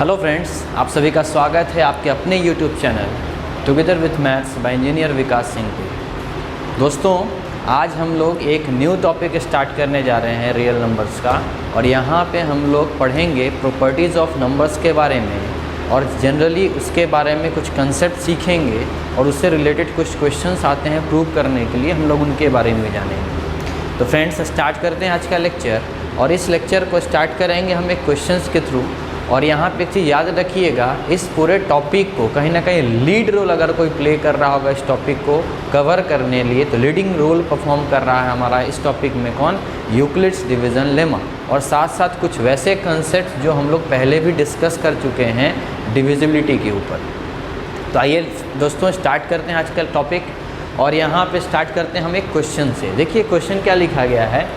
Hello friends, आप सभी का स्वागत है आपके अपने YouTube channel together with maths by engineer Vikas Singh पे। दोस्तों, आज हम लोग एक न्यू टॉपिक स्टार्ट करने जा रहे हैं रियल नंबर्स का, और यहाँ पे हम लोग पढ़ेंगे प्रॉपर्टीज़ ऑफ नंबर्स के बारे में और जनरली उसके बारे में कुछ कंसेप्ट सीखेंगे और उससे रिलेटेड कुछ क्वेश्चंस आते हैं प्रूव करने के लिए, हम लोग उनके बारे में जानेंगे। तो फ्रेंड्स, स्टार्ट करते हैं आज का लेक्चर, और इस लेक्चर को स्टार्ट करेंगे हम एक क्वेश्चंस के थ्रू। और यहाँ पे एक चीज़ याद रखिएगा, इस पूरे टॉपिक को कहीं ना कहीं लीड रोल अगर कोई प्ले कर रहा होगा इस टॉपिक को कवर करने लिए, तो लीडिंग रोल परफॉर्म कर रहा है हमारा इस टॉपिक में कौन? यूक्लिड्स डिवीज़न लेमा, और साथ साथ कुछ वैसे कंसेप्ट जो हम लोग पहले भी डिस्कस कर चुके हैं डिविजिबिलिटी के ऊपर। तो आइए दोस्तों स्टार्ट करते हैं आज का टॉपिक, और यहाँ पे स्टार्ट करते हैं हम एक क्वेश्चन से। देखिए क्वेश्चन क्या लिखा गया है,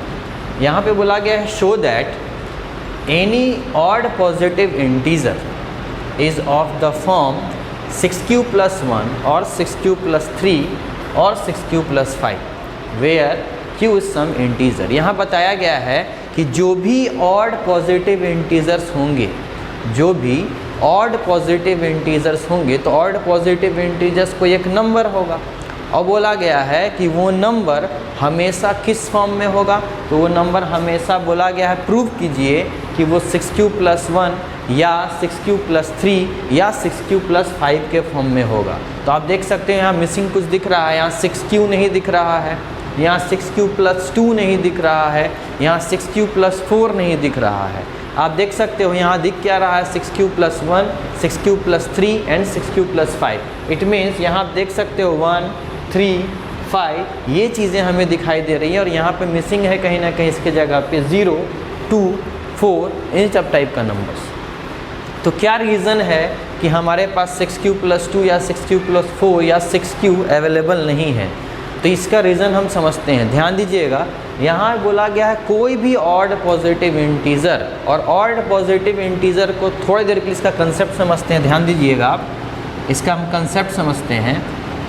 यहाँ पे बोला गया है show that any odd positive integer is of the form 6q plus 1 or 6q plus 3 or 6q plus 5 where q is some integer। यहाँ बताया गया है कि जो भी odd positive integers होंगे, जो भी odd positive integers होंगे, तो odd positive integers को एक नंबर होगा, और बोला गया है कि वो नंबर हमेशा किस फॉर्म में होगा, तो वो नंबर हमेशा बोला गया है प्रूव कीजिए कि वो 6q plus 1 या 6q plus 3 या 6q plus 5 के फॉर्म में होगा। तो आप देख सकते हैं यहाँ मिसिंग कुछ दिख रहा है, यहाँ 6q नहीं दिख रहा है, यहाँ 6q plus 2 नहीं दिख रहा है, यहाँ 6q plus 4 नहीं दिख रहा है। आप देख सकते हो यहाँ दिख क्या रहा है 6q plus 1, 6q plus 3 and 6q plus 5। It means यहाँ आप देख सकते हो 1, 3, 5 ये चीज़ें हमें दिखाई दे रही हैं, और यहाँ पे मिसिंग है कहीं ना कहीं इसके जगह पे 0, 2, 4 इन सब टाइप का नंबर्स। तो क्या रीज़न है कि हमारे पास 6q plus 2 या 6q plus 4 या 6q अवेलेबल नहीं है? तो इसका रीज़न हम समझते हैं, ध्यान दीजिएगा। यहाँ बोला गया है कोई भी ऑड पॉजिटिव इंटीजर, और ऑड पॉजिटिव इंटीजर को थोड़ी देर के लिए इसका कंसेप्ट समझते हैं, ध्यान दीजिएगा आप, इसका हम कंसेप्ट समझते हैं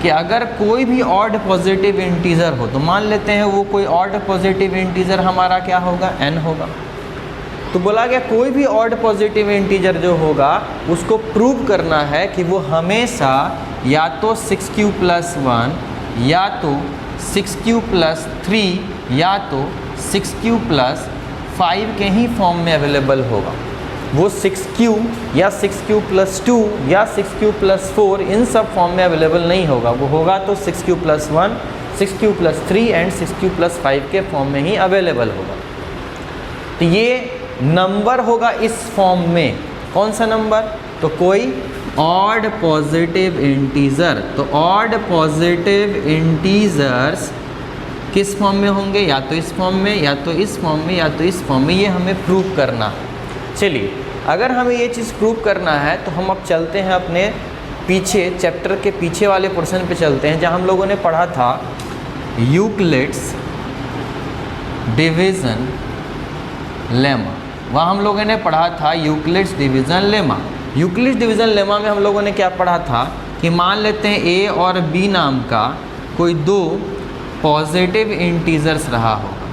कि अगर कोई भी ऑड पॉजिटिव इंटीजर हो, तो मान लेते हैं वो कोई ऑड पॉजिटिव इंटीजर हमारा क्या होगा? n होगा। तो बोला गया कोई भी ऑड पॉजिटिव इंटीजर जो होगा उसको प्रूव करना है कि वो हमेशा या तो 6q plus 1 या तो 6q plus 3 या तो 6q plus 5 के ही फॉर्म में अवेलेबल होगा। वो 6q या 6q plus 2 या 6q plus 4 इन सब फॉर्म में अवेलेबल नहीं होगा, वो होगा तो 6q plus 1, 6q plus 3 and 6q plus 5 के फॉर्म में ही अवेलेबल होगा। तो ये नंबर होगा इस फॉर्म में, कौन सा नंबर? तो कोई ऑड पॉजिटिव इंटीजर। तो ऑड पॉजिटिव इंटीजर्स किस फॉर्म में होंगे? या तो इस फॉर्म में, या तो इस फॉर्म में, या तो इस फॉर्म में। ये हमें प्रूव करना है। चलिए, अगर हमें ये चीज़ प्रूव करना है तो हम अब चलते हैं अपने पीछे, चैप्टर के पीछे वाले पोर्शन पे चलते हैं, जहाँ हम लोगों ने पढ़ा था यूक्लिड्स डिवीज़न लेमा। वहाँ हम लोगों ने पढ़ा था Euclid's division lemma. Euclid's division lemma में हम लोगों ने क्या पढ़ा था कि मान लेते हैं a और b नाम का कोई दो पॉजिटिव इंटीजर्स रहा होगा,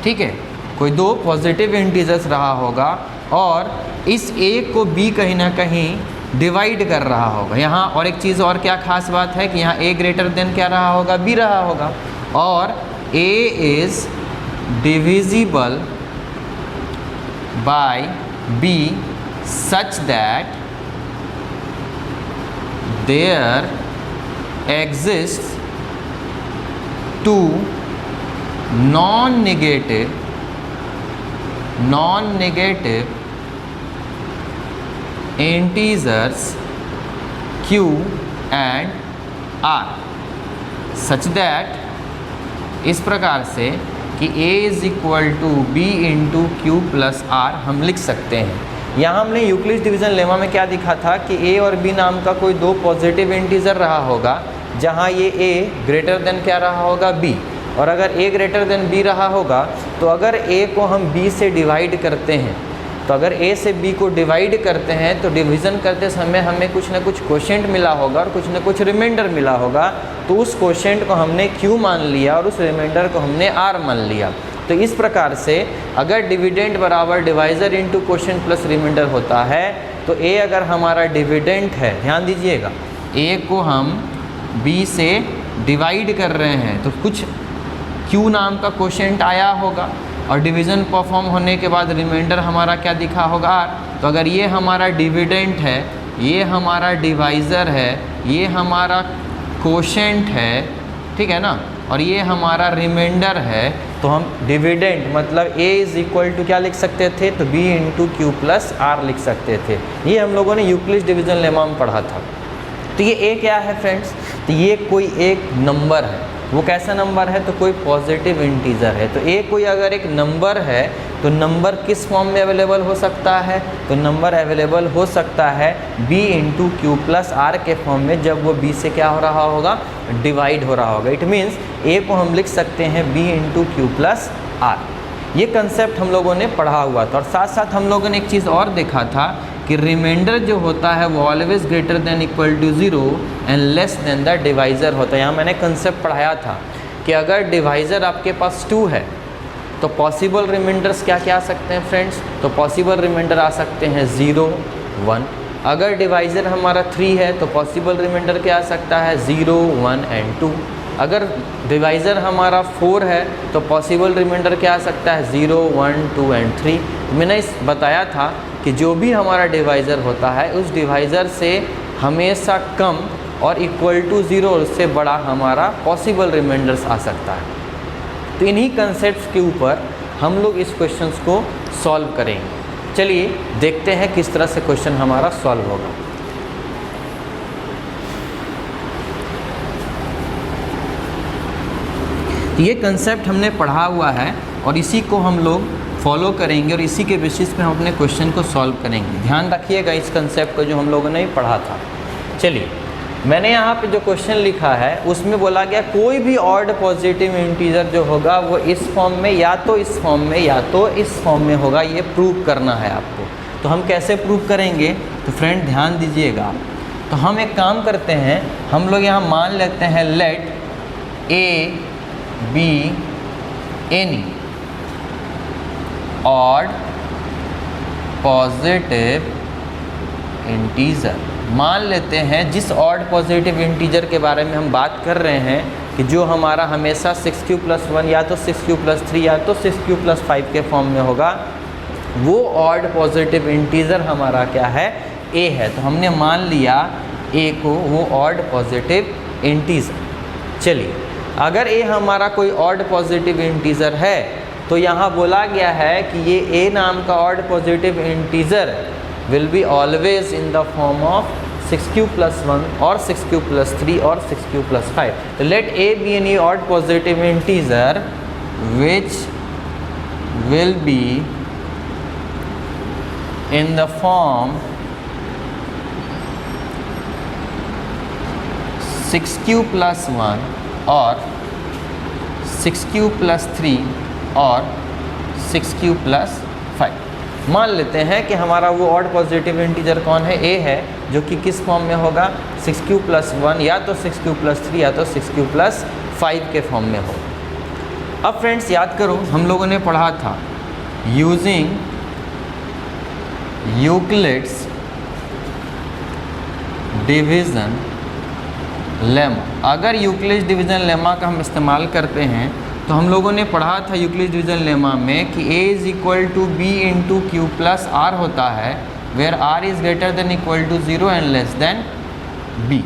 ठीक है, कोई दो पॉजिटिव इंटीजर्स रहा होगा, और इस a को b कहीं ना कहीं डिवाइड कर रहा होगा। यहाँ और एक चीज़ और क्या खास बात है कि यहाँ a ग्रेटर देन क्या रहा होगा? b रहा होगा, और a is divisible by b such that there exists two non-negative integers q and r such that, इस प्रकार से कि a is equal to b into q plus r हम लिख सकते हैं। यहाँ हमने यूक्लिड्स डिवीज़न लेमा में क्या दिखा था कि a और b नाम का कोई दो पॉजिटिव इंटीजर रहा होगा, जहाँ ये a ग्रेटर देन क्या रहा होगा? b, और अगर a ग्रेटर देन b रहा होगा तो अगर a को हम b से डिवाइड करते हैं, तो अगर a से b को डिवाइड करते हैं तो डिवीज़न करते समय हमें कुछ ना कुछ कोशेंट मिला होगा और कुछ ना कुछ रिमाइंडर मिला होगा, तो उस कोशेंट को हमने q मान लिया और उस रिमाइंडर को हमने r मान लिया। तो इस प्रकार से अगर डिविडेंड बराबर divisor into quotient plus remainder होता है तो a अगर हमारा डिविडेंड है, ध्यान दीजिएगा, a को हम b से डिवाइड कर रहे हैं तो कुछ q नाम का क्वोशिएंट आया होगा और डिवीज़न परफॉर्म होने के बाद रिमाइंडर हमारा क्या दिखा होगा r। तो अगर ये हमारा डिविडेंड है, ये हमारा डिवाइज़र है, ये हमारा क्वोशिएंट है, ठीक है ना, और ये हमारा रिमाइंडर है, तो हम डिविडेंड मतलब a इज़ इक्वल टू क्या लिख सकते थे, तो b into q plus r लिख सकते थे। ये हम लोगों ने यूक्लिड डिवीज़न लेमा में पढ़ा था। तो ये a क्या है फ्रेंड्स, तो ये कोई एक नंबर है। वो कैसा नंबर है, तो कोई पॉजिटिव इंटीजर है। तो a कोई अगर एक नंबर है तो नंबर किस फॉर्म में अवेलेबल हो सकता है, तो नंबर अवेलेबल हो सकता है b into q plus r के फॉर्म में, जब वो b से क्या हो रहा होगा, डिवाइड हो रहा होगा। इट मीन्स a को हम लिख सकते हैं b into q plus r. ये कंसेप्ट हम लोगों ने पढ़ा हुआ था। और साथ साथ हम लोगों ने एक चीज़ और देखा था कि रिमाइंडर जो होता है वो always greater than equal to 0 and less than the divisor होता है। यहाँ मैंने कंसेप्ट पढ़ाया था कि अगर डिवाइज़र आपके पास 2 है तो पॉसिबल रिमाइंडर्स क्या क्या आ सकते हैं फ्रेंड्स, तो पॉसिबल रिमाइंडर आ सकते हैं 0, 1। अगर डिवाइज़र हमारा 3 है तो पॉसिबल रिमाइंडर क्या आ सकता है, 0, 1 एंड 2। अगर डिवाइज़र हमारा 4 है तो पॉसिबल रिमाइंडर क्या आ सकता है, 0, 1, 2 एंड 3। मैंने बताया था कि जो भी हमारा डिवाइज़र होता है उस डिवाइज़र से हमेशा कम और इक्वल टू 0 से बड़ा हमारा पॉसिबल रिमाइंडर्स आ सकता है। तो इन्हीं कंसेप्ट्स के ऊपर हम लोग इस क्वेश्चंस को सॉल्व करेंगे। चलिए देखते हैं किस तरह से क्वेश्चन हमारा सॉल्व होगा। ये कंसेप्ट हमने पढ़ा हुआ है और इसी को हम लोग फॉलो करेंगे और इसी के बेसिस पे हम अपने क्वेश्चन को सॉल्व करेंगे। ध्यान रखिएगा इस कंसेप्ट को जो हम लोगों ने पढ़ा था। चलिए मैंने यहाँ पे जो क्वेश्चन लिखा है उसमें बोला गया कोई भी ऑड पॉजिटिव इंटीजर जो होगा वो इस फॉर्म में या तो इस फॉर्म में या तो इस फॉर्म में होगा, ये प्रूव करना है आपको। तो हम कैसे प्रूव करेंगे, तो फ्रेंड ध्यान दीजिएगा। तो हम एक काम करते हैं, हम लोग यहाँ मान लेते हैं let a be any odd positive integer. मान लेते हैं जिस ऑड पॉजिटिव इंटीजर के बारे में हम बात कर रहे हैं कि जो हमारा हमेशा 6q+1 या तो 6q+3 या तो 6q+5 के फॉर्म में होगा, वो ऑड पॉजिटिव इंटीजर हमारा क्या है, a है। तो हमने मान लिया a को वो ऑड पॉजिटिव इंटीजर। चलिए अगर a हमारा कोई ऑड पॉजिटिव इंटीजर है तो यहाँ बोला गया है कि ये a नाम का odd positive integer will be always in the form of 6q+1 or 6q+3 or 6q+5. So let a be any odd positive integer which will be in the form 6q+1 or 6q+3 और 6q+5। मान लेते हैं कि हमारा वो odd positive integer कौन है, a है, जो कि किस फॉर्म में होगा, 6q+1 या तो 6q+3 या तो 6q+5 के फॉर्म में होगा। अब फ्रेंड्स याद करो हम लोगों ने पढ़ा था यूजिंग यूक्लिड्स डिवीज़न लेमा। अगर यूक्लिड्स डिवीज़न लेमा का हम इस्तेमाल करते हैं तो हम लोगों ने पढ़ा था यूक्लिड्स डिवीज़न लेमा में कि a is equal to b into q plus r होता है, where r is greater than equal to 0 and less than b।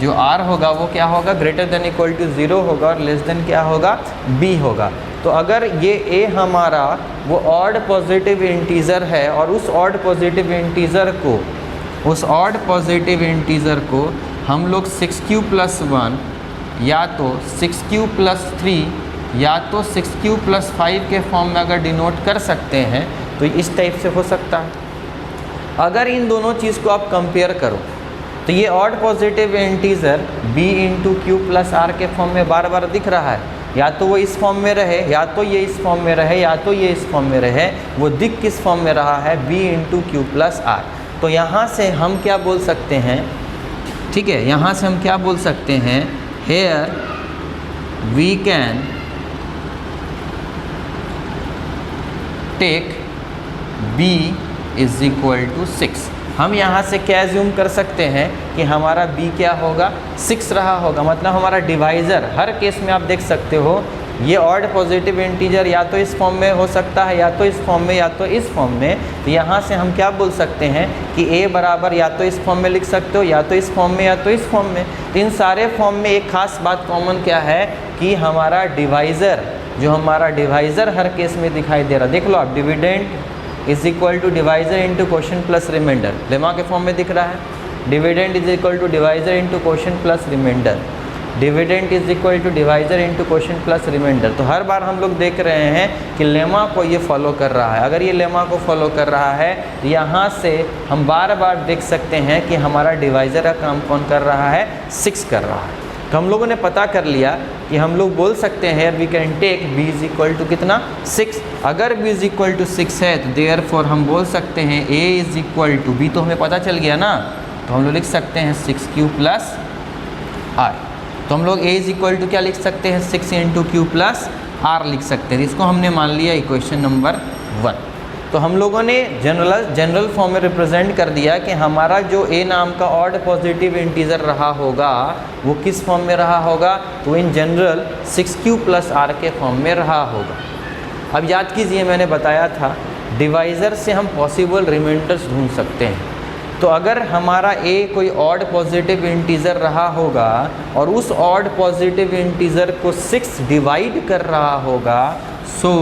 जो r होगा वो क्या होगा, ग्रेटर देन इक्वल टू 0 होगा और लेस देन क्या होगा, b होगा। तो अगर ये a हमारा वो ऑड पॉजिटिव इंटीज़र है और उस ऑड पॉजिटिव इंटीज़र को हम लोग 6q+1 या तो 6q+3 या तो 6q+5 के फॉर्म में अगर डिनोट कर सकते हैं तो इस टाइप से हो सकता है। अगर इन दोनों चीज़ को आप कंपेयर करो तो ये odd positive integer b into q plus r के फॉर्म में बार बार दिख रहा है, या तो वो इस फॉर्म में रहे या तो ये इस फॉर्म में रहे या तो ये इस फॉर्म में रहे, वो दिख किस फॉर्म में रहा है, b into q plus r. तो यहाँ से हम क्या बोल सकते हैं, ठीक है, यहाँ से हम क्या बोल सकते हैं, here we can take b is equal to 6। हम यहाँ से क्या एज्यूम कर सकते हैं कि हमारा b क्या होगा, 6 रहा होगा। मतलब हमारा डिवाइज़र, हर केस में आप देख सकते हो ये ऑड पॉजिटिव इंटीजर या तो इस फॉर्म में हो सकता है, या तो इस फॉर्म में, या तो इस फॉर्म में। तो यहाँ से हम क्या बोल सकते हैं कि a बराबर या तो इस फॉर्म में लिख सकते हो, या तो इस फॉर्म में, या तो इस फॉर्म में। तो इन सारे फॉर्म में एक खास बात कॉमन क्या है कि हमारा डिवाइज़र, जो हमारा डिवाइज़र हर केस में दिखाई दे रहा, देख लो आप, dividend is equal to divisor into quotient plus remainder, lemma के फॉर्म में दिख रहा है। Dividend is equal to divisor into quotient plus remainder, dividend is equal to divisor into quotient plus remainder. तो हर बार हम लोग देख रहे हैं कि लेमा को ये फॉलो कर रहा है। अगर ये लेमा को फॉलो कर रहा है तो यहाँ से हम बार बार देख सकते हैं कि हमारा डिवाइज़र का काम कौन कर रहा है, 6 कर रहा है। तो हम लोगों ने पता कर लिया कि हम लोग बोल सकते हैं we can take b is equal to कितना, 6। अगर b इज इक्वल टू 6 है तो देयरफॉर हम बोल सकते हैं a is equal to b, तो हमें पता चल गया ना। तो हम लोग लिख सकते हैं 6q प्लस r। तो हम लोग a इज इक्वल टू क्या लिख सकते हैं, 6 इंटू क्यू प्लस r लिख सकते हैं। इसको हमने मान लिया इक्वेशन नंबर 1। तो हम लोगों ने जनरल फॉर्म में रिप्रेजेंट कर दिया कि हमारा जो a नाम का ऑड पॉजिटिव इंटीजर रहा होगा वो किस फॉर्म में रहा होगा, तो in general 6q plus r के फॉर्म में रहा होगा। अब याद कीजिए, मैंने बताया था डिवाइज़र से हम पॉसिबल रिमाइंडर्स ढूंढ सकते हैं। तो अगर हमारा a कोई ऑड पॉजिटिव इंटीजर रहा होगा और उस ऑड पॉजिटिव इंटीजर को 6 डिवाइड कर रहा होगा, सो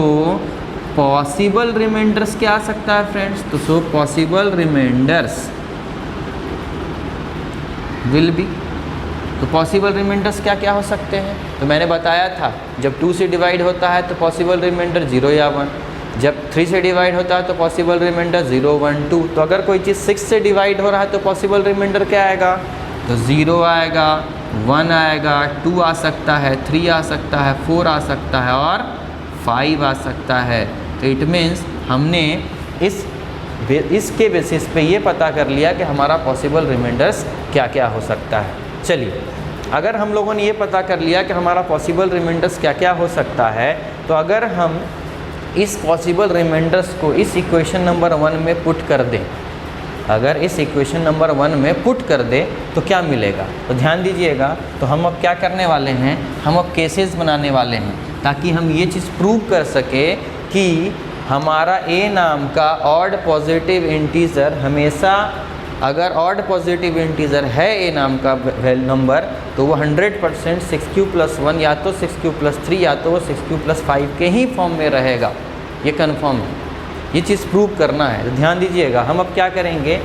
पॉसिबल रिमाइंडर्स क्या आ सकता है फ्रेंड्स, तो so possible remainders will be, तो पॉसिबल रिमाइंडर्स क्या क्या हो सकते हैं। तो मैंने बताया था जब 2 से डिवाइड होता है तो पॉसिबल रिमाइंडर 0 या 1, जब 3 से डिवाइड होता है तो पॉसिबल रिमाइंडर 0, 1, 2। तो अगर कोई चीज़ 6 से डिवाइड हो रहा है तो पॉसिबल रिमाइंडर क्या आएगा, तो 0 आएगा, 1 आएगा, 2 आ सकता है, 3 आ सकता है, 4 आ सकता है और 5 आ सकता है। तो इट मीन्स हमने इसके बेसिस पे ये पता कर लिया कि हमारा पॉसिबल रिमाइंडर्स क्या क्या हो सकता है। चलिए, अगर हम लोगों ने ये पता कर लिया कि हमारा पॉसिबल रिमाइंडर्स क्या क्या हो सकता है, तो अगर हम इस पॉसिबल रिमाइंडर्स को इस इक्वेशन नंबर 1 में पुट कर दें, अगर इस इक्वेशन नंबर 1 में पुट कर दे तो क्या मिलेगा, तो ध्यान दीजिएगा। तो हम अब क्या करने वाले हैं, हम अब केसेस बनाने वाले हैं ताकि हम ये चीज़ प्रूव कर सके कि हमारा a नाम का ऑड पॉजिटिव इंटीजर हमेशा, अगर ऑड पॉजिटिव इंटीजर है a नाम का नंबर, तो वो 100% 6q प्लस 1 या तो 6q प्लस 3 या तो वो 6q प्लस 5 के ही फॉर्म में रहेगा। ये कन्फर्म है, ये चीज़ प्रूव करना है। तो ध्यान दीजिएगा, हम अब क्या करेंगे,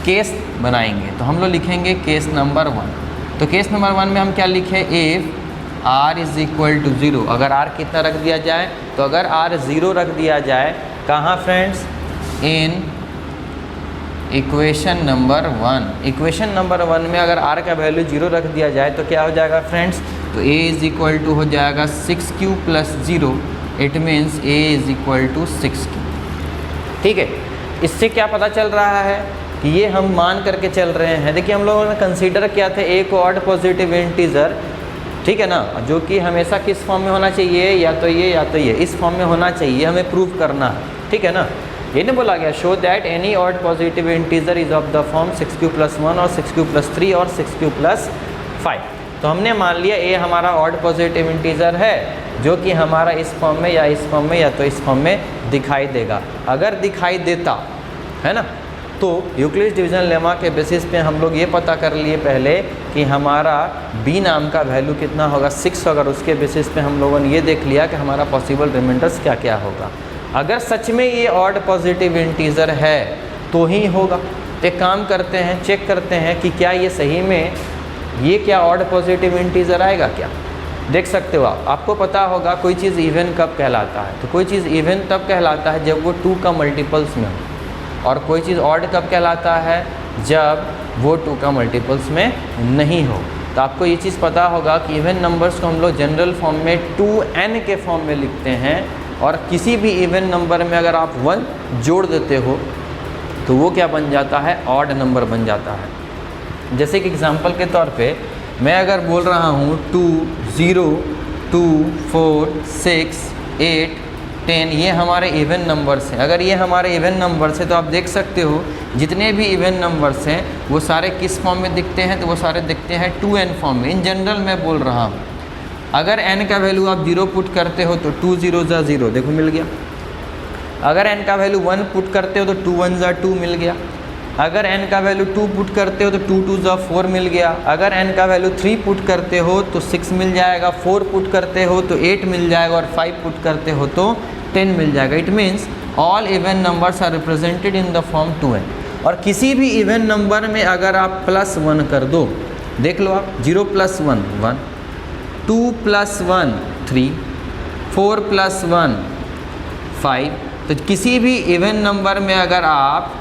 केस बनाएंगे। तो हम लोग लिखेंगे केस नंबर 1। तो केस नंबर 1 में हम क्या लिखे, if r is equal to 0। अगर r कितना रख दिया जाए, तो अगर r 0 रख दिया जाए, कहाँ फ्रेंड्स, इन इक्वेशन नंबर 1। इक्वेशन नंबर 1 में अगर r का वैल्यू 0 रख दिया जाए तो क्या हो जाएगा फ्रेंड्स, तो a इज़ इक्वल टू हो जाएगा 6q plus 0। It means a is equal to 6q। ठीक है, इससे क्या पता चल रहा है कि ये हम मान करके चल रहे हैं। देखिए, हम लोगों ने कंसीडर किया था a को ऑड पॉजिटिव इंटीजर, ठीक है ना, जो कि हमेशा किस फॉर्म में होना चाहिए, या तो ये या तो ये, इस फॉर्म में होना चाहिए, हमें प्रूव करना है। ठीक है ना, ये नहीं बोला गया show that any odd positive integer is of the form 6q plus 1 और 6q प्लस 3 और 6q प्लस 5। तो हमने मान लिया a हमारा ऑड पॉजिटिव इंटीजर है जो कि हमारा इस फॉर्म में या इस फॉर्म में या तो इस फॉर्म में दिखाई देगा। अगर दिखाई देता है ना, तो यूक्लिड्स डिवीजन लेमा के बेसिस पे हम लोग ये पता कर लिए पहले कि हमारा b नाम का वैल्यू कितना होगा, 6 होगा। उसके बेसिस पे हम लोगों ने ये देख लिया कि हमारा पॉसिबल रिमाइंडर्स क्या क्या होगा। अगर सच में ये ऑड पॉजिटिव इंटीजर है तो ही होगा। एक काम करते हैं, चेक करते हैं कि क्या ये सही में ये क्या ऑड पॉजिटिव इंटीजर आएगा क्या। देख सकते हो आप, आपको पता होगा कोई चीज़ इवन कब कहलाता है, तो कोई चीज़ इवन तब कहलाता है जब वो 2 का मल्टीपल्स में हो, और कोई चीज़ ऑड कब कहलाता है जब वो 2 का मल्टीपल्स में नहीं हो। तो आपको ये चीज़ पता होगा कि इवन नंबर्स को हम लोग जनरल फॉर्म में 2n के फॉर्म में लिखते हैं, और किसी भी इवन नंबर में अगर आप 1 जोड़ देते हो तो वो क्या बन जाता है, ऑड नंबर बन जाता है। जैसे कि एग्जांपल के तौर पे मैं अगर बोल रहा हूँ 2, 0, 2, 4, 6, 8, 10 ये हमारे इवन नंबर्स हैं। अगर ये हमारे इवन नंबर्स हैं तो आप देख सकते हो जितने भी इवन नंबर्स हैं वो सारे किस फॉर्म में दिखते हैं, तो वो सारे दिखते हैं 2n फॉर्म में। इन जनरल मैं बोल रहा हूँ। अगर n का वैल्यू आप 0 पुट करते हो तो 2 0 ज़ा 0, देखो मिल गया। अगर n का वैल्यू 1 पुट करते हो तो 2 1 ज़ा 2 मिल गया। अगर n का वैल्यू 2 पुट करते हो तो 2 2 ज़ा 4 मिल गया। अगर n का वैल्यू 3 पुट करते हो तो 6 मिल जाएगा, 4 पुट करते हो तो 8 मिल जाएगा और 5 पुट करते हो तो 10 मिल जाएगा। It means all even numbers are represented in the form 2n। और किसी भी इवन नंबर में अगर आप +1 कर दो, देख लो आप, 0 + 1 1, 2 + 1 3, 4 + 1 5। तो किसी भी इवन नंबर में अगर आप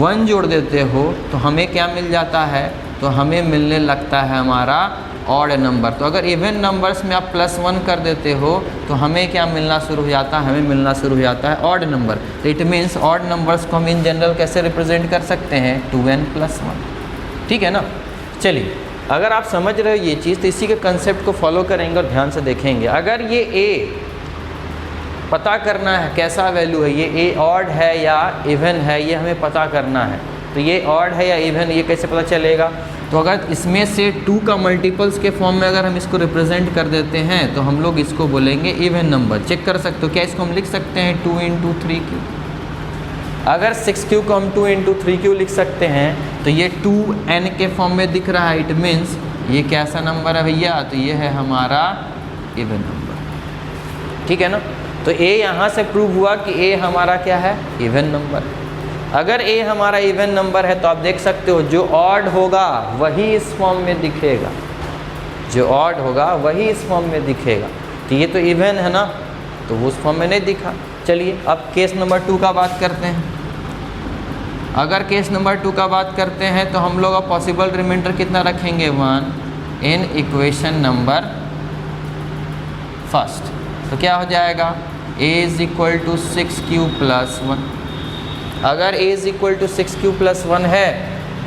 1 जोड़ देते हो तो हमें क्या मिल जाता है, तो हमें मिलने लगता है हमारा ऑड नंबर। तो अगर इवन नंबर्स में आप +1 कर देते हो तो हमें क्या मिलना शुरू हो जाता है, हमें मिलना शुरू हो जाता है ऑड नंबर। तो इट मीन्स ऑड नंबर्स को हम इन जनरल कैसे रिप्रेजेंट कर सकते हैं, 2n + 1। ठीक है ना। चलिए, अगर आप समझ रहे हो ये चीज़ तो इसी के कंसेप्ट को फॉलो करेंगे और ध्यान से देखेंगे। अगर ये a पता करना है कैसा वैल्यू है, ये a ऑड है या इवन है, ये हमें पता करना है। तो ये ऑड है या इवन, ये कैसे पता चलेगा, तो अगर इसमें से 2 का मल्टीपल्स के फॉर्म में अगर हम इसको रिप्रेजेंट कर देते हैं तो हम लोग इसको बोलेंगे इवन नंबर। चेक कर सकते हो, क्या इसको हम लिख सकते हैं 2 × 3q। अगर 6q को हम 2 × 3q लिख सकते हैं तो ये 2n के फॉर्म में दिख रहा है। इट मीन्स ये कैसा नंबर है भैया, तो ये है हमारा इवन नंबर। ठीक है ना। तो a यहाँ से प्रूव हुआ कि a हमारा क्या है, इवन नंबर। अगर a हमारा इवन नंबर है तो आप देख सकते हो जो ऑड होगा वही इस फॉर्म में दिखेगा, जो ऑड होगा वही इस फॉर्म में दिखेगा। तो ये तो इवन है ना, तो वो उस फॉर्म में नहीं दिखा। चलिए अब केस नंबर 2 का बात करते हैं। अगर केस नंबर 2 का बात करते हैं तो हम लोग पॉसिबल रिमाइंडर कितना रखेंगे, 1 इन इक्वेशन नंबर फर्स्ट। तो क्या हो जाएगा, a = 6q + 1। अगर a = 6q + 1 है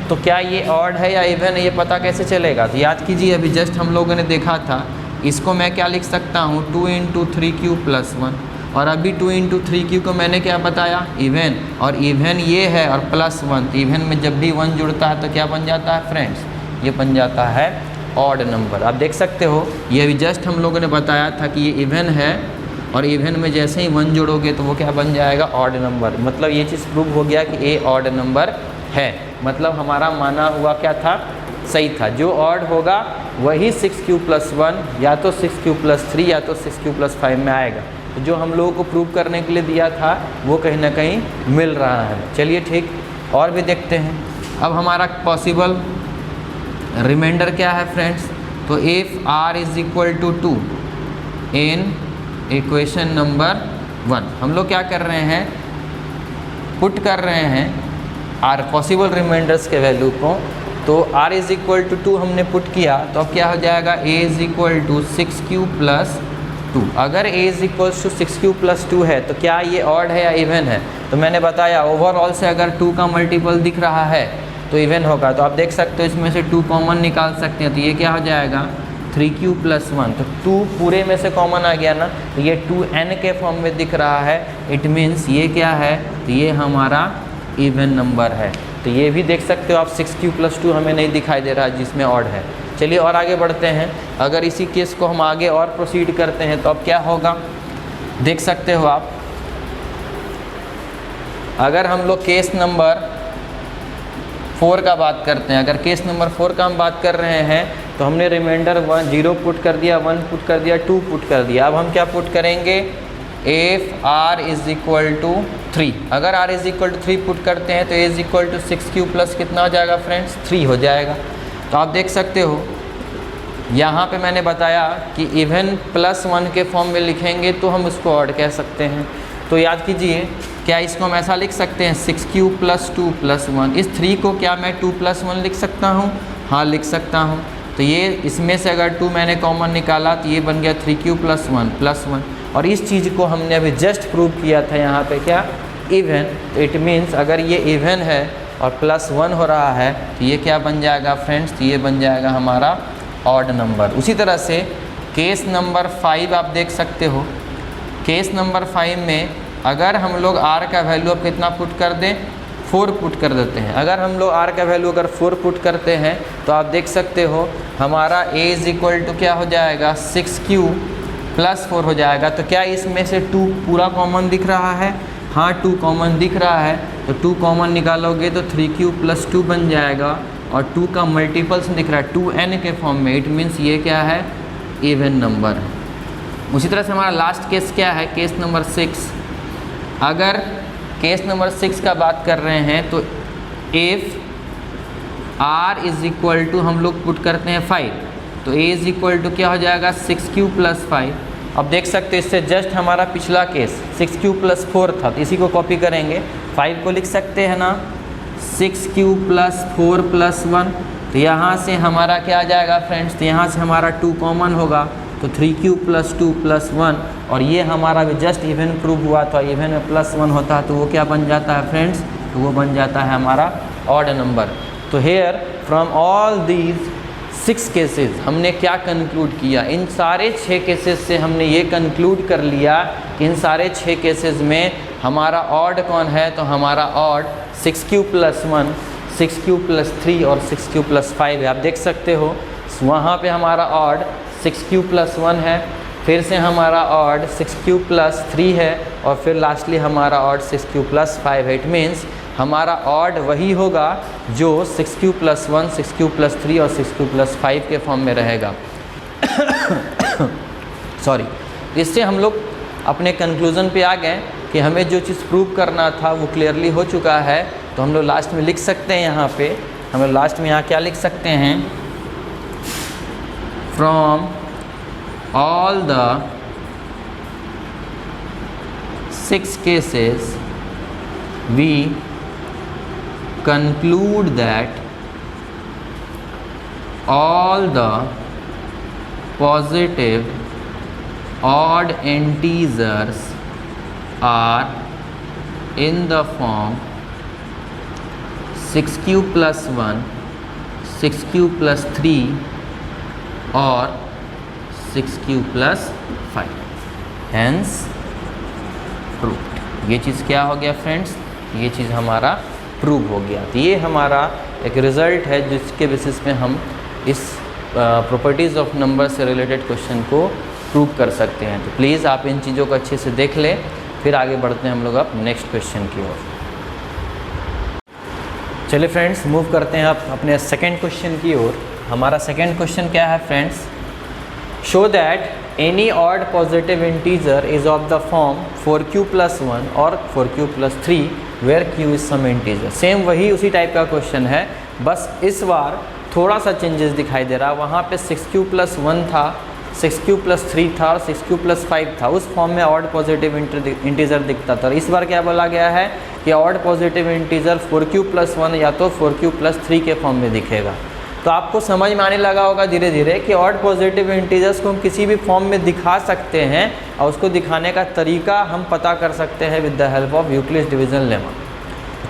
तो क्या ये ऑड है या इवन है, ये पता कैसे चलेगा। तो याद कीजिए अभी जस्ट हम लोगों ने देखा था, इसको मैं क्या लिख सकता हूँ, 2 × 3q + 1। और अभी 2 × 3q को मैंने क्या बताया, इवन। और इवन ये है और +1, तो इवन में जब भी 1 जुड़ता है तो क्या बन जाता है फ्रेंड्स, ये बन जाता है ऑड नंबर। आप देख सकते हो ये अभी जस्ट हम लोगों ने बताया था कि ये इवन है और इवन में जैसे ही 1 जोड़ोगे तो वो क्या बन जाएगा, ऑड नंबर। मतलब ये चीज़ प्रूव हो गया कि a ऑड नंबर है। मतलब हमारा माना हुआ क्या था, सही था। जो ऑड होगा वही 6q + 1 या तो 6q + 3 या तो 6q + 5 में आएगा। तो जो हम लोगों को प्रूव करने के लिए दिया था वो कहीं ना कहीं मिल रहा है। चलिए ठीक, और भी देखते हैं। अब हमारा पॉसिबल रिमाइंडर क्या है फ्रेंड्स, तो if r = 2 in equation number 1, हम लोग क्या कर रहे हैं, पुट कर रहे हैं आर पॉसिबल रिमाइंडर्स के वैल्यू को। तो r = 2 हमने पुट किया तो अब क्या हो जाएगा, a = 6q + 2। अगर a = 6q + 2 है तो क्या ये ऑड है या इवन है, तो मैंने बताया ओवरऑल से अगर 2 का मल्टीपल दिख रहा है तो इवन होगा। तो आप देख सकते हो इसमें से 2 कॉमन निकाल सकते हैं, तो ये क्या हो जाएगा, 3q + 1। तो 2 पूरे में से कॉमन आ गया ना, तो ये 2n के फॉर्म में दिख रहा है। इट मीन्स ये क्या है, तो ये हमारा इवन नंबर है। तो ये भी देख सकते हो आप, 6q + 2 हमें नहीं दिखाई दे रहा है जिसमें ऑड है। चलिए और आगे बढ़ते हैं। अगर इसी केस को हम आगे और प्रोसीड करते हैं तो अब क्या होगा, देख सकते हो आप। अगर हम लोग केस नंबर 4 का बात करते हैं, अगर केस नंबर 4 का हम बात कर रहे हैं तो हमने रिमाइंडर 0 पुट कर दिया, 1 पुट कर दिया, 2 पुट कर दिया। अब हम क्या पुट करेंगे, इफ़ r = 3। अगर r = 3 पुट करते हैं तो a = 6q + कितना हो जाएगा फ्रेंड्स, 3 हो जाएगा। तो आप देख सकते हो यहाँ पे मैंने बताया कि इवन +1 के फॉर्म में लिखेंगे तो हम उसको ऑड कह सकते हैं। तो याद कीजिए, क्या इसको हम ऐसा लिख सकते हैं, 6q + 2 + 1। इस 3 को क्या मैं 2 + 1 लिख सकता हूँ, हाँ लिख सकता हूँ। तो ये इसमें से अगर 2 मैंने कॉमन निकाला तो ये बन गया 3q + 1 + 1। और इस चीज़ को हमने अभी जस्ट प्रूव किया था यहाँ पे, क्या, इवन। तो इट मीन्स अगर ये इवन है और +1 हो रहा है तो ये क्या बन जाएगा फ्रेंड्स, तो ये बन जाएगा हमारा ऑड नंबर। उसी तरह से केस नंबर 5 आप देख सकते हो। केस नंबर 5 में अगर हम लोग r का वैल्यू अब कितना पुट कर दें, 4 पुट कर देते हैं। अगर हम लोग r का वैल्यू अगर 4 पुट करते हैं तो आप देख सकते हो हमारा a इज इक्वल टू क्या हो जाएगा, 6q प्लस 4 हो जाएगा। तो क्या इसमें से 2 पूरा कॉमन दिख रहा है? हाँ 2 कॉमन दिख रहा है, तो 2 कॉमन निकालोगे तो 3q प्लस 2 बन जाएगा और 2 का मल्टीपल्स दिख रहा है 2n के फॉर्म में। इट मीन्स ये क्या है, इवन नंबर है। उसी तरह से हमारा लास्ट केस क्या है, केस नंबर 6। अगर केस नंबर 6 का बात कर रहे हैं तो if r is equal to हम लोग पुट करते हैं 5, तो a इज इक्वल टू क्या हो जाएगा, 6q प्लस 5। अब देख सकते हो इससे जस्ट हमारा पिछला केस 6q प्लस 4 था, तो इसी को कॉपी करेंगे। 5 को लिख सकते हैं ना 6q प्लस 4 प्लस 1, तो यहाँ से हमारा क्या आ जाएगा फ्रेंड्स, तो यहाँ से हमारा 2 कॉमन होगा तो 3q प्लस 2 प्लस 1, और ये हमारा भी जस्ट इवन प्रूव हुआ था, इवन में प्लस 1 होता है तो वो क्या बन जाता है फ्रेंड्स, तो वो बन जाता है हमारा ऑड नंबर। तो here from all these 6 cases हमने क्या कंक्लूड किया, इन सारे 6 केसेस से हमने ये कंक्लूड कर लिया कि इन सारे 6 केसेस में हमारा ऑड कौन है, तो हमारा odd 6q plus 1, 6q plus 3 और 6q प्लस 5 है। आप देख सकते हो वहाँ पे हमारा ऑड 6q प्लस 1 है, फिर से हमारा ऑड 6q प्लस 3 है और फिर लास्टली हमारा ऑड 6q प्लस 5 है। इट मीन्स हमारा ऑड वही होगा जो 6q प्लस 1, 6q प्लस 3 और 6q प्लस 5 के फॉर्म में रहेगा। सॉरी, इससे हम लोग अपने कंक्लूज़न पे आ गए कि हमें जो चीज़ प्रूव करना था वो क्लियरली हो चुका है। तो हम लोग लास्ट में लिख सकते हैं, यहाँ पे हम लोग लास्ट में यहाँ क्या लिख सकते हैं, from all the 6 cases we conclude that all the positive odd integers are in the form 6q plus 1, 6q plus 3 और 6q plus 5, hence proved। ये चीज़ क्या हो गया फ्रेंड्स, ये चीज़ हमारा प्रूव हो गया। तो ये हमारा एक रिज़ल्ट है जिसके बेसिस पे हम इस प्रॉपर्टीज़ ऑफ नंबर से रिलेटेड क्वेश्चन को प्रूव कर सकते हैं। तो प्लीज़ आप इन चीज़ों को अच्छे से देख लें, फिर आगे बढ़ते हैं हम लोग अब नेक्स्ट क्वेश्चन की ओर। चलिए फ्रेंड्स, मूव करते हैं अब अपने सेकंड क्वेश्चन की ओर। हमारा सेकंड क्वेश्चन क्या है friends, show that any odd positive integer is of the form 4q plus 1 और 4q plus 3 where q is some integer. Same वही उसी टाइप का क्वेश्चन है, बस इस बार थोड़ा सा चेंजेस दिखाई दे रहा है। वहाँ पे 6q प्लस 1 था, 6q प्लस 3 था और 6q प्लस 5 था, उस फॉर्म में ऑड पॉजिटिव इंटीजर दिखता था। इस बार क्या बोला गया है कि odd positive integer 4q plus 1 या तो 4q प्लस 3 के फॉर्म में दिखेगा। तो आपको समझ में आने लगा होगा धीरे धीरे कि ऑड पॉजिटिव इंटीजर्स को हम किसी भी फॉर्म में दिखा सकते हैं और उसको दिखाने का तरीका हम पता कर सकते हैं with the help of Euclid's division lemma.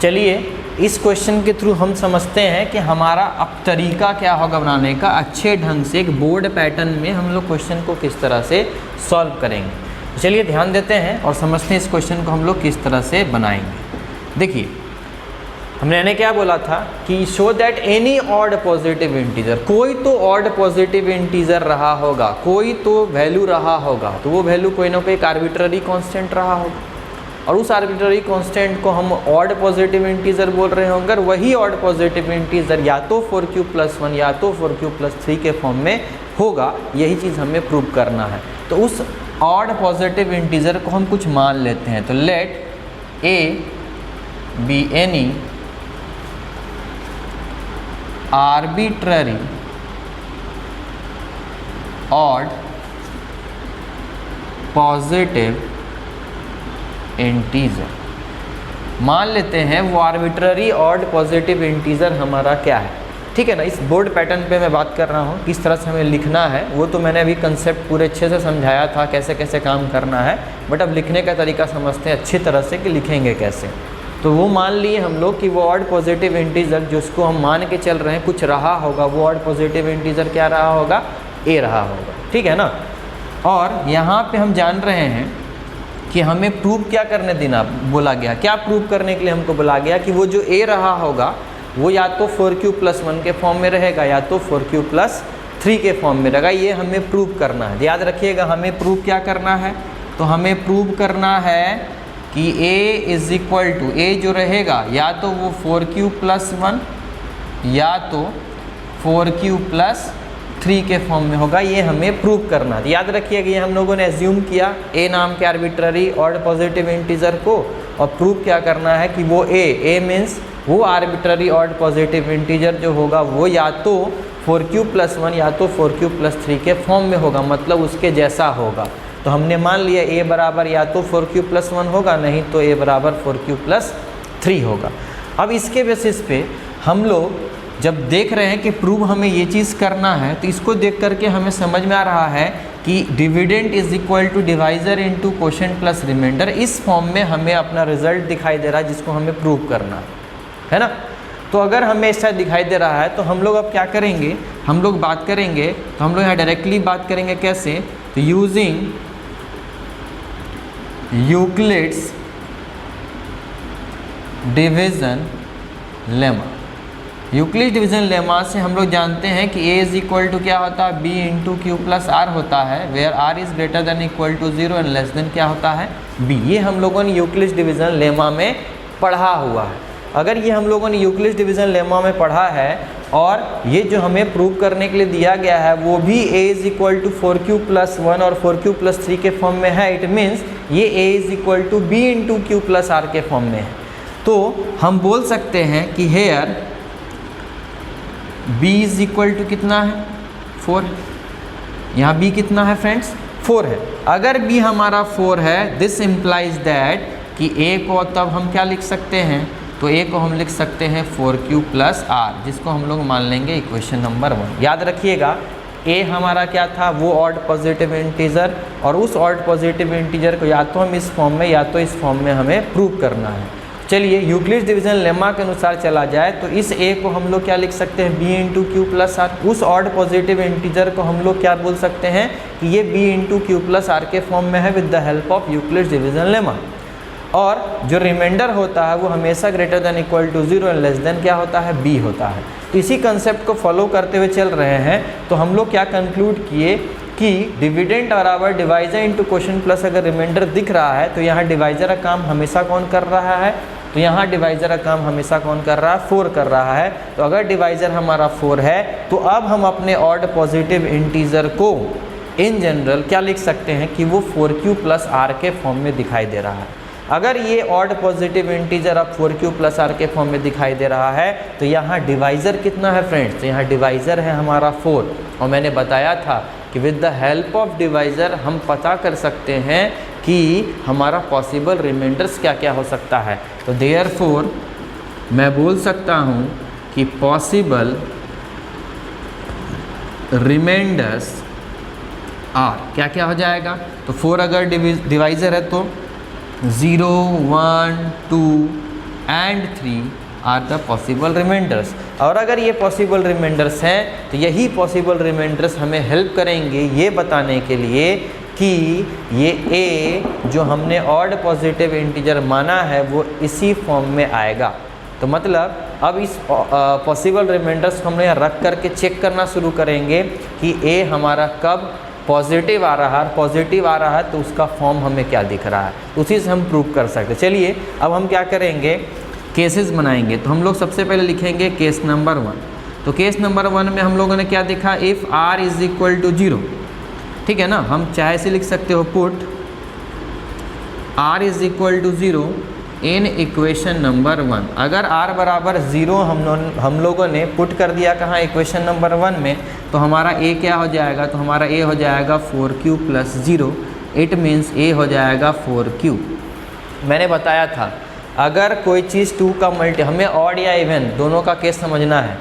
चलिए इस क्वेश्चन के थ्रू हम समझते हैं कि हमारा अब तरीका क्या होगा बनाने का, अच्छे ढंग से एक बोर्ड पैटर्न में हम लोग क्वेश्चन को किस तरह से सॉल्व करेंगे। चलिए ध्यान देते हैं और समझते हैं इस क्वेश्चन को हम लोग किस तरह से बनाएंगे। देखिए हमने क्या बोला था कि show that any odd positive integer, कोई तो ऑड पॉजिटिव इंटीजर रहा होगा, कोई तो वैल्यू रहा होगा, तो वो वैल्यू कोई ना कोई एक आर्बिट्ररी कांस्टेंट रहा होगा और उस आर्बिट्ररी कांस्टेंट को हम ऑड पॉजिटिव इंटीजर बोल रहे होंगे। वही ऑड पॉजिटिव इंटीजर या तो 4q प्लस 1 या तो 4q प्लस 3 के फॉर्म में होगा, यही चीज़ हमें प्रूव करना है। तो उस ऑड पॉजिटिव इंटीजर को हम कुछ मान लेते हैं। तो let a be any arbitrary odd positive integer, मान लेते हैं वो आर्बिट्ररी ऑड पॉजिटिव इंटीजर हमारा क्या है, ठीक है ना। इस बोर्ड पैटर्न पे मैं बात कर रहा हूँ, किस तरह से हमें लिखना है वो तो मैंने अभी कंसेप्ट पूरे अच्छे से समझाया था, कैसे कैसे काम करना है, बट अब लिखने का तरीका समझते हैं अच्छी तरह से कि लिखेंगे कैसे। तो वो मान लिए हम लोग कि वो ऑड पॉजिटिव इंटीजर जिसको हम मान के चल रहे हैं कुछ रहा होगा, वो ऑड पॉजिटिव इंटीजर क्या रहा होगा, a रहा होगा, ठीक है ना। और यहाँ पे हम जान रहे हैं कि हमें प्रूव क्या करने देना बोला गया, क्या प्रूव करने के लिए हमको बोला गया कि वो जो a रहा होगा वो या तो 4q+1 के फॉर्म में रहेगा या तो 4q+3 के फॉर्म में रहेगा। ये हमें प्रूव करना है। याद रखिएगा हमें प्रूव क्या करना है, तो हमें प्रूव करना है कि a जो रहेगा या तो वो 4q+1 या तो 4q+3 के फॉर्म में होगा। ये हमें प्रूव करना है। याद रखिएगा ये हम लोगों ने एज्यूम किया a नाम के आर्बिट्ररी ऑड पॉजिटिव इंटीजर को, और प्रूव क्या करना है कि वो a मीन्स वो आर्बिट्ररी ऑड पॉजिटिव इंटीजर जो होगा वो या तो 4q+1 या तो 4q+3 के फॉर्म में होगा, मतलब उसके जैसा होगा। तो हमने मान लिया a बराबर या तो 4q+1 होगा, नहीं तो a बराबर 4q+3 होगा। अब इसके बेसिस पे हम लोग जब देख रहे हैं कि प्रूव हमें ये चीज़ करना है, तो इसको देख करके हमें समझ में आ रहा है कि dividend is equal to divisor into quotient plus remainder. इस फॉर्म में हमें अपना रिजल्ट दिखाई दे रहा है जिसको हमें प्रूव करना है ना। तो अगर हमें ऐसा दिखाई दे रहा है तो हम लोग अब क्या करेंगे, हम लोग बात करेंगे, तो हम लोग यहाँ डायरेक्टली बात करेंगे कैसे, तो using Euclid's division lemma. Euclid division lemma से हम लोग जानते हैं कि a इज इक्वल टू क्या होता है, b into q plus r होता है, where r is greater than equal to 0 and less than क्या होता है, b। ये हम लोगों ने यूक्लिड डिवीजन लेमा में पढ़ा हुआ है। अगर ये हम लोगों ने यूक्लिड डिवीजन लेमा में पढ़ा है और ये जो हमें प्रूव करने के लिए दिया गया है वो भी a is equal to 4q+1 और 4q+3 के फॉर्म में है, इट मीन्स ये a is equal to b into q plus r के फॉर्म में है। तो हम बोल सकते हैं कि here b is equal to कितना है, 4 है। यहाँ b कितना है फ्रेंड्स, 4 है। अगर b हमारा 4 है, दिस इम्प्लाइज दैट कि a को तब हम क्या लिख सकते हैं, तो a को हम लिख सकते हैं 4q+r, जिसको हम लोग मान लेंगे इक्वेशन नंबर 1। याद रखिएगा a हमारा क्या था, वो ऑड पॉजिटिव इंटीजर, और उस ऑड पॉजिटिव इंटीजर को या तो हम इस फॉर्म में या तो इस फॉर्म में हमें प्रूव करना है। चलिए यूक्लिड डिवीजन लेमा के अनुसार चला जाए तो इस a को हम लोग क्या लिख सकते हैं, b into q plus r. उस ऑड पॉजिटिव इंटीजर को हम लोग क्या बोल सकते हैं कि ये b into q plus r के फॉर्म में है with the help of Euclid division lemma. और जो रिमाइंडर होता है वो हमेशा greater than equal to 0 and less than क्या होता है, b होता है। तो इसी कंसेप्ट को फॉलो करते हुए चल रहे हैं। तो हम लोग क्या कंक्लूड किए कि डिविडेंड बराबर डिवाइजर इंटू क्वोशिएंट प्लस अगर रिमाइंडर दिख रहा है तो यहाँ डिवाइजर का काम हमेशा कौन कर रहा है, तो यहाँ डिवाइजर का काम हमेशा कौन कर रहा है, 4 कर रहा है। तो अगर डिवाइजर हमारा 4 है तो अब हम अपने ऑड पॉजिटिव इंटीजर को इन जनरल क्या लिख सकते हैं कि वो 4q+r के फॉर्म में दिखाई दे रहा है। अगर ये ऑड पॉजिटिव इंटीजर अब 4q+r के फॉर्म में दिखाई दे रहा है तो यहाँ डिवाइजर कितना है फ्रेंड्स, तो यहाँ डिवाइजर है हमारा 4। और मैंने बताया था कि with the help of divisor हम पता कर सकते हैं कि हमारा पॉसिबल रिमाइंडर्स क्या क्या हो सकता है। तो देयरफॉर मैं बोल सकता हूँ कि पॉसिबल रिमाइंडर्स आर क्या क्या हो जाएगा, तो 4 अगर डिवाइजर है तो 0, 1, 2 and 3 are the possible remainders. और अगर ये पॉसिबल रिमाइंडर्स हैं तो यही पॉसिबल रिमाइंडर्स हमें हेल्प करेंगे ये बताने के लिए कि ये a जो हमने ऑड पॉजिटिव इंटीजर माना है वो इसी फॉर्म में आएगा। तो मतलब अब इस पॉसिबल रिमाइंडर्स को हम यहाँ रख करके चेक करना शुरू करेंगे कि a हमारा कब पॉजिटिव आ रहा है, पॉजिटिव आ रहा है तो उसका फॉर्म हमें क्या दिख रहा है, उसी से हम प्रूव कर सकते हैं। चलिए अब हम क्या करेंगे, केसेस बनाएंगे। तो हम लोग सबसे पहले लिखेंगे केस नंबर 1। तो केस नंबर 1 में हम लोगों ने क्या देखा, if r is equal to 0, ठीक है ना, हम चाहे से लिख सकते हो put r is equal to 0 in equation number 1। अगर r बराबर 0 हम लोगों ने पुट कर दिया कहाँ, इक्वेशन नंबर 1 में, तो हमारा a क्या हो जाएगा, तो हमारा a हो जाएगा 4q+0। इट मीन्स a हो जाएगा 4q। मैंने बताया था अगर कोई चीज़ 2 का मल्टी, हमें ऑड या इवन दोनों का केस समझना है।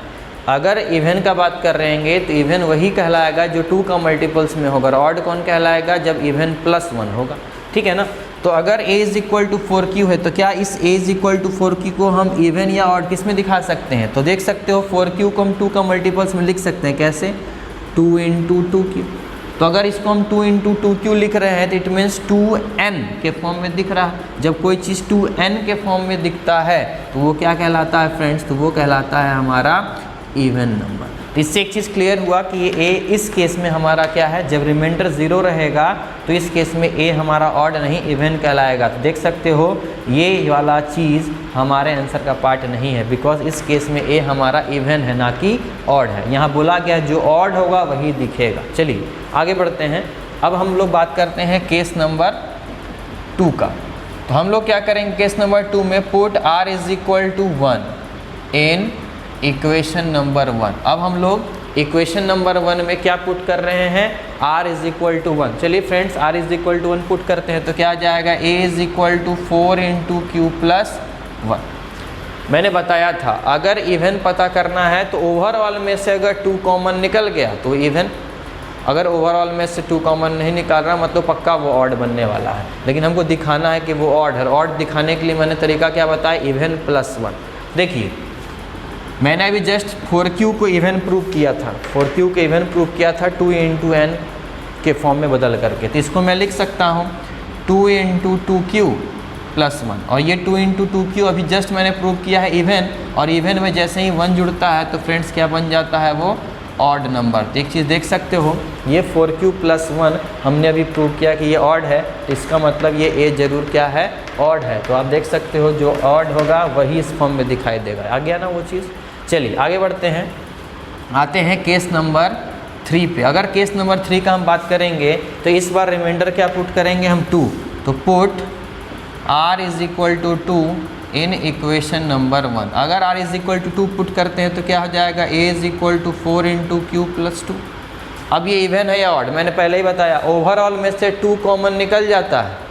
अगर इवन का बात कर रहे हैं तो इवन वही कहलाएगा जो 2 का मल्टीपल्स में होगा, ऑड कौन कहलाएगा जब इवन +1 होगा, ठीक है ना। तो अगर a is equal to 4q है तो क्या इस a is equal to 4q को हम इवन या ऑड किस में दिखा सकते हैं, तो देख सकते हो 4q को हम 2 का मल्टीपल्स में लिख सकते हैं, कैसे, 2 × 2q। तो अगर इसको हम 2 × 2 क्यों लिख रहे हैं तो इट मीन्स 2n के फॉर्म में दिख रहा है। जब कोई चीज़ 2n के फॉर्म में दिखता है तो वो क्या कहलाता है फ्रेंड्स, तो वो कहलाता है हमारा इवन नंबर। तो इससे एक चीज़ क्लियर हुआ कि ये ए इस केस में हमारा क्या है, जब रिमाइंडर 0 रहेगा तो इस केस में ए हमारा ऑड नहीं इवन कहलाएगा। तो देख सकते हो ये वाला चीज़ हमारे आंसर का पार्ट नहीं है, बिकॉज इस केस में ए हमारा इवन है ना कि ऑड है। यहाँ बोला गया जो ऑड होगा वही दिखेगा। चलिए आगे बढ़ते हैं। अब हम लोग बात करते हैं केस नंबर 2 का। तो हम लोग क्या करेंगे केस नंबर 2 में, पुट r = 1 इन इक्वेशन नंबर 1। अब हम लोग इक्वेशन नंबर 1 में क्या पुट कर रहे हैं, r = 1। चलिए फ्रेंड्स r = 1 पुट करते हैं तो क्या आ जाएगा, a = 4 × q + 1। मैंने बताया था अगर इवन पता करना है तो ओवरऑल में से अगर 2 कॉमन निकल गया तो इवन, अगर ओवरऑल में से 2 कॉमन नहीं निकाल रहा मतलब पक्का वो ऑड बनने वाला है। लेकिन हमको दिखाना है कि वो ऑड है। ऑड दिखाने के लिए मैंने तरीका क्या बताया, इवन + 1। देखिए मैंने अभी जस्ट 4q को इवन प्रूव किया था, 4q को इवन प्रूव किया था 2 × n के फॉर्म में बदल करके। तो इसको मैं लिख सकता हूँ 2 × 2q + 1, और ये 2 × 2q अभी जस्ट मैंने प्रूव किया है इवन, और इवन में जैसे ही 1 जुड़ता है तो फ्रेंड्स क्या बन जाता है, वो ऑड नंबर। तो एक चीज़ देख सकते हो ये 4q + 1 हमने अभी प्रूव किया कि ये ऑड है, तो इसका मतलब ये a जरूर क्या है, ऑड है। तो आप देख सकते हो जो ऑड होगा वही इस फॉर्म में दिखाई देगा। आ गया ना वो चीज़। चलिए आगे बढ़ते हैं, आते हैं केस नंबर 3 पे। अगर केस नंबर 3 का हम बात करेंगे तो इस बार रिमाइंडर क्या पुट करेंगे हम, 2। तो पुट r = 2 इन इक्वेशन नंबर 1। अगर r = 2 पुट करते हैं तो क्या हो जाएगा, a = 4 × q + 2। अब ये इवन है या ऑड, मैंने पहले ही बताया ओवरऑल में से 2 कॉमन निकल जाता है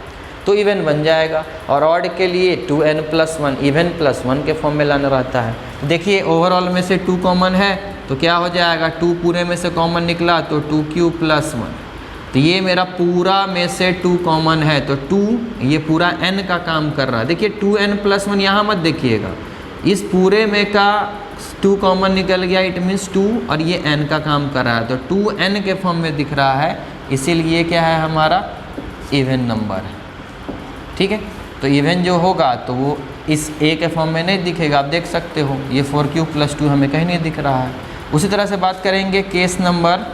तो इवन बन जाएगा, और ऑड के लिए 2n + 1 इवन +1 के फॉर्म में लाना रहता है। तो देखिए ओवरऑल में से 2 कॉमन है तो क्या हो जाएगा, 2 पूरे में से कॉमन निकला तो 2q + 1। तो ये मेरा पूरा में से 2 कॉमन है तो 2 ये पूरा n का काम कर रहा है। देखिए 2n + 1 यहाँ मत देखिएगा, इस पूरे में का 2 कॉमन निकल गया, इट मीन्स 2, और ये n का काम कर रहा है तो 2n के फॉर्म में दिख रहा है, इसीलिए क्या है हमारा इवन नंबर है। ठीक है, तो इवन जो होगा तो वो इस a के फॉर्म में नहीं दिखेगा। आप देख सकते हो ये 4q + 2 हमें कहीं नहीं दिख रहा है। उसी तरह से बात करेंगे केस नंबर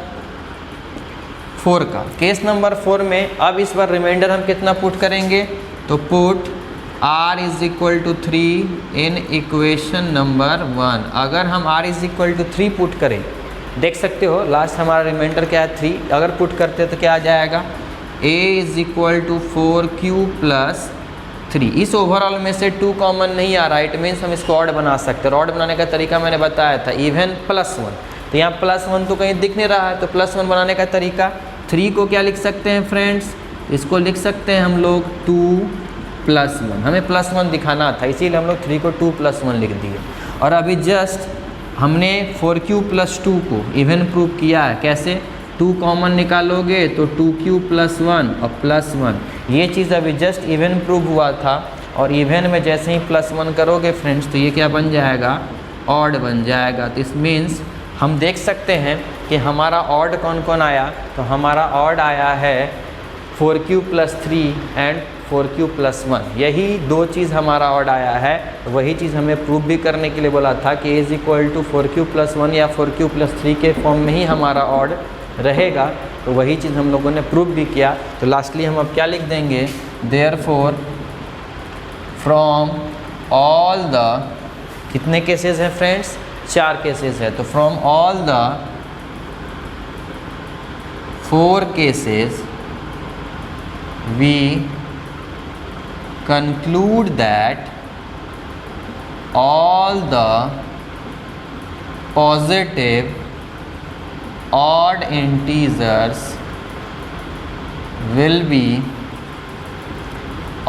4 का। केस नंबर 4 में अब इस बार रिमाइंडर हम कितना पुट करेंगे, तो पुट r = 3 इन इक्वेशन नंबर 1। अगर हम r = 3 पुट करें, देख सकते हो लास्ट हमारा रिमाइंडर क्या है, 3। अगर पुट करते तो क्या आ जाएगा, a = 4q + 3। इस ओवरऑल में से 2 कॉमन नहीं आ रहा, इट मीन्स हम इसको ऑड बना सकते हैं। ऑड बनाने का तरीका मैंने बताया था, इवन +1। तो यहाँ +1 तो कहीं दिख नहीं रहा है, तो +1 बनाने का तरीका, 3 को क्या लिख सकते हैं फ्रेंड्स, इसको लिख सकते हैं हम लोग 2 + 1। हमें +1 दिखाना था इसीलिए हम लोग 3 को 2 + 1 लिख दिए। और अभी जस्ट हमने 4q + 2 को इवन प्रूव किया है। कैसे, 2 कॉमन निकालोगे तो 2q + 1 और +1। ये चीज़ अभी जस्ट इवन प्रूव हुआ था, और इवन में जैसे ही +1 करोगे फ्रेंड्स तो ये क्या बन जाएगा, ऑड बन जाएगा। तो इस मीन्स हम देख सकते हैं कि हमारा ऑड कौन कौन आया, तो हमारा ऑड आया है 4q + 3 एंड 4q + 1। यही 2 चीज़ हमारा ऑड आया है। वही चीज़ हमें प्रूव भी करने के लिए बोला था कि a = 4q + 1 या 4q + 3 के फॉर्म में ही हमारा ऑड रहेगा। तो वही चीज़ हम लोगों ने प्रूव भी किया। तो लास्टली हम अब क्या लिख देंगे, देयरफॉर फ्रॉम ऑल द, कितने केसेस हैं फ्रेंड्स, 4 केसेस है। तो from all the 4 cases we conclude that all the positive odd integers will be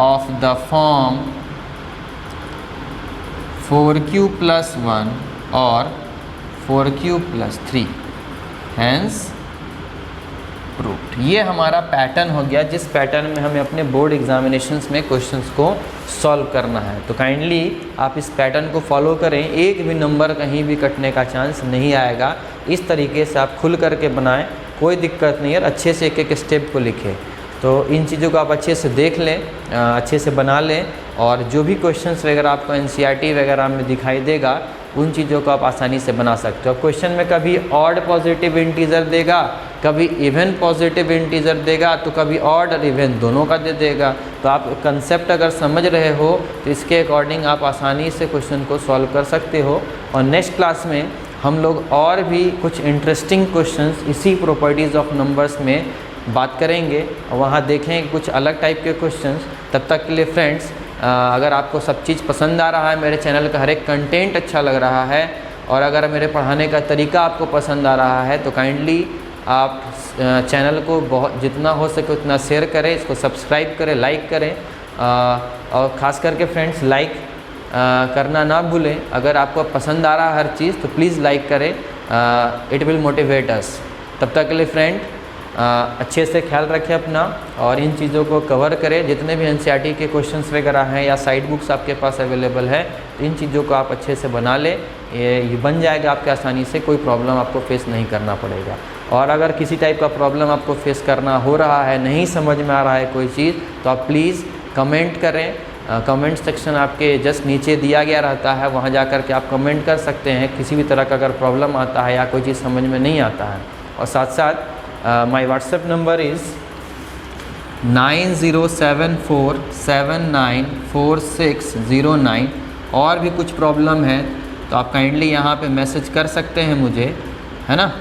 of the form 4q + 1 or 4q + 3, hence proved. ये हमारा पैटर्न हो गया, जिस पैटर्न में हमें अपने बोर्ड एग्जामिनेशंस में क्वेश्चंस को सॉल्व करना है। तो काइंडली आप इस पैटर्न को फॉलो करें, एक भी नंबर कहीं भी कटने का चांस नहीं आएगा। इस तरीके से आप खुल करके बनाएं कोई दिक्कत नहीं है, अच्छे से एक एक स्टेप को लिखें। तो इन चीज़ों को आप अच्छे से देख लें, अच्छे से बना लें, और जो भी क्वेश्चंस वगैरह आपको एनसीईआरटी वगैरह में दिखाई देगा उन चीज़ों को आप आसानी से बना सकते हो। क्वेश्चन में कभी ऑड पॉजिटिव इंटीजर देगा, कभी इवन पॉजिटिव इंटीजर देगा, तो कभी ऑड और इवन दोनों का दे देगा। तो आप कंसेप्ट अगर समझ रहे हो तो इसके अकॉर्डिंग आप आसानी से क्वेश्चन को सॉल्व कर सकते हो। और नेक्स्ट क्लास में हम लोग और भी कुछ इंटरेस्टिंग क्वेश्चंस इसी प्रॉपर्टीज़ ऑफ नंबर्स में बात करेंगे, और वहाँ देखेंगे कुछ अलग टाइप के क्वेश्चंस। तब तक के लिए फ्रेंड्स, अगर आपको सब चीज़ पसंद आ रहा है, मेरे चैनल का हर एक कंटेंट अच्छा लग रहा है, और अगर मेरे पढ़ाने का तरीका आपको पसंद आ रहा है, तो काइंडली आप चैनल को बहुत जितना हो सके उतना शेयर करें, इसको सब्सक्राइब करें, लाइक करें, और ख़ास करके फ्रेंड्स लाइक करना ना भूलें। अगर आपको पसंद आ रहा है हर चीज़ तो प्लीज़ लाइक करें, इट विल मोटिवेट अस। तब तक के लिए फ्रेंड, अच्छे से ख्याल रखें अपना, और इन चीज़ों को कवर करें। जितने भी एनसीईआरटी के क्वेश्चंस वगैरह हैं या साइड बुक्स आपके पास अवेलेबल है, तो इन चीज़ों को आप अच्छे से बना लें, ये बन जाएगा आपके आसानी से, कोई प्रॉब्लम आपको फेस नहीं करना पड़ेगा। और अगर किसी टाइप का प्रॉब्लम आपको फेस करना हो रहा है, नहीं समझ में आ रहा है कोई चीज़, तो आप प्लीज़ कमेंट करें। कमेंट सेक्शन आपके जस्ट नीचे दिया गया रहता है, वहाँ जा कर के आप कमेंट कर सकते हैं। किसी भी तरह का अगर प्रॉब्लम आता है या कोई चीज़ समझ में नहीं आता है। और साथ साथ माई व्हाट्सएप नंबर इज़ 9074794609। और भी कुछ प्रॉब्लम है तो आप काइंडली यहाँ पे मैसेज कर सकते हैं मुझे, है ना,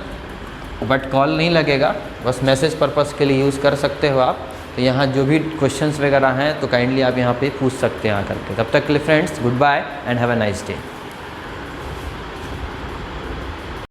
बट कॉल नहीं लगेगा, बस मैसेज पर्पज़ के लिए यूज़ कर सकते हो आप। तो यहाँ जो भी क्वेश्चंस वगैरह हैं तो काइंडली आप यहाँ पे पूछ सकते हैं आकर के। तब तक के लिए friends, good bye and have a nice day.